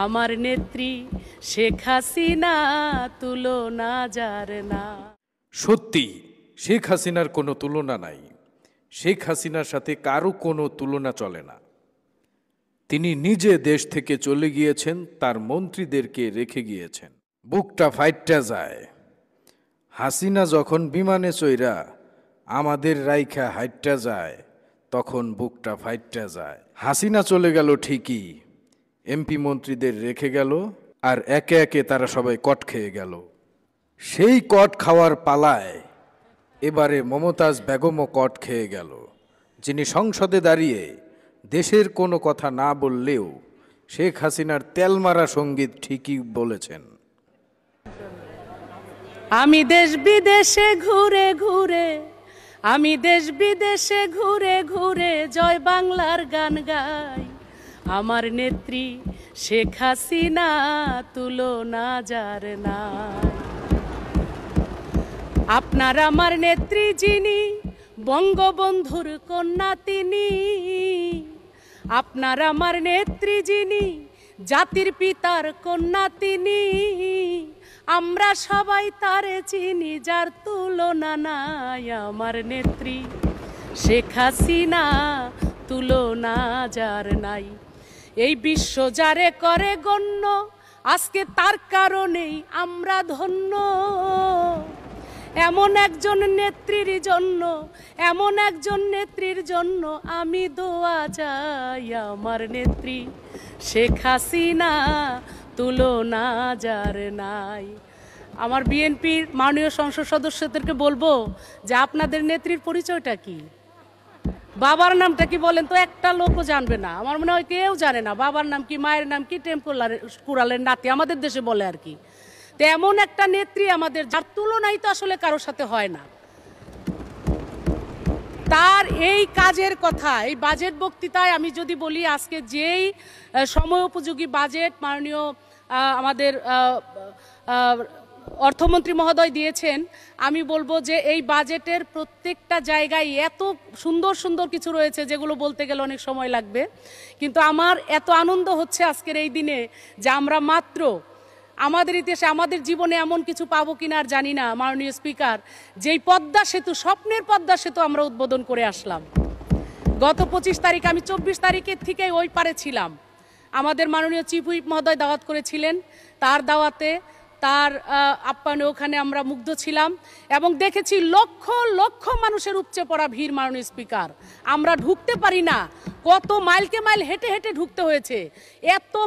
আমার নেত্রী শেখ হাসিনা তুলনা যার না। সত্যি শেখ হাসিনার কোনো তুলনা নাই। শেখ হাসিনার সাথে কারো কোনো তুলনা চলে না। তিনি নিজে দেশ থেকে চলে গিয়েছেন, তার মন্ত্রীদেরকে রেখে গিয়েছেন। বুকটা ফাইটটা যায়। হাসিনা যখন বিমানে চইরা আমাদের রাইখা হাইটটা যায়, তখন বুকটা ফাইটটা যায়। হাসিনা চলে গেল ঠিকই, এমপি মন্ত্রীদের রেখে গেল, আর একে একে তারা সবাই কট খেয়ে গেল। সেই কট খাওয়ার পালায় এবারে মমতাজ বেগমও কট খেয়ে গেল, যিনি সংসদে দাঁড়িয়ে দেশের কোনো কথা না বললেও শেখ হাসিনার তেলমারা সঙ্গীত ঠিকই বলেছেন। আমি দেশ বিদেশে ঘুরে ঘুরে, আমি দেশ বিদেশে ঘুরে ঘুরে জয় বাংলার গান গাই। আমার নেত্রী শেখ হাসিনা তুলনা যার নাই। আপনার আমার নেত্রী যিনি, বঙ্গবন্ধুর কন্যা তিনি। আপনার আমার নেত্রী যিনি, জাতির পিতার কন্যা তিনি। আমরা সবাই তারে চিনি, যার তুলনা নাই। আমার নেত্রী শেখ হাসিনা তুলনা যার নাই। এই বিশ্ব যারে করে গণ্য, আজকে তার কারণেই আমরা ধন্য। এমন একজন নেত্রীর জন্য, এমন একজন নেত্রীর জন্য আমি দোয়া চাই। আমার নেত্রী শেখ হাসিনা তুলনা যার নাই। আমার বিএনপির মাননীয় সংসদ সদস্যদেরকে বলবো যে আপনাদের নেত্রীর পরিচয়টা কি, বাবার নামটা কি বলেন তো? একটা লোকও জানবে না, আমার মনে হয় কেউ জানে না বাবার নাম কি, মায়ের নাম কি, টেম্পোরালের নাতি আমাদের দেশে বলে আর কি। তো এমন একটা নেত্রী আমাদের, যার তুলনাই তো আসলে কারোর সাথে হয় না। তার এই কাজের কথা, এই বাজেট বক্তৃতায় আমি যদি বলি, আজকে যেই সময় উপযোগী বাজেট মাননীয় আমাদের অর্থমন্ত্রী মহোদয় দিয়েছেন, আমি বলবো যে এই বাজেটের প্রত্যেকটা জায়গায় এত সুন্দর সুন্দর কিছু রয়েছে যেগুলো বলতে গেলে অনেক সময় লাগবে। কিন্তু আমার এত আনন্দ হচ্ছে আজকের এই দিনে যে আমরা মাত্র আমাদের ইতিহাসে আমাদের জীবনে এমন কিছু পাবো কিনা আর জানি না, মাননীয় স্পিকার, যেই পদ্মা সেতু, স্বপ্নের পদ্মা সেতু আমরা উদ্বোধন করে আসলাম গত 25 তারিখ। আমি 24 তারিখের থেকে ওই পারে ছিলাম। আমাদের মাননীয় চিফ হুইপ মহোদয় দাওয়াত করেছিলেন, তার দাওয়াতে, তার আপ্যায়নে ওখানে আমরা মুগ্ধ ছিলাম এবং দেখেছি লক্ষ লক্ষ মানুষের উপচে পড়া ভিড়। মাননীয় স্পিকার, আমরা ঢুকতে পারি না, কত মাইলকে মাইল হেঁটে হেঁটে ঢুকতে হয়েছে। এত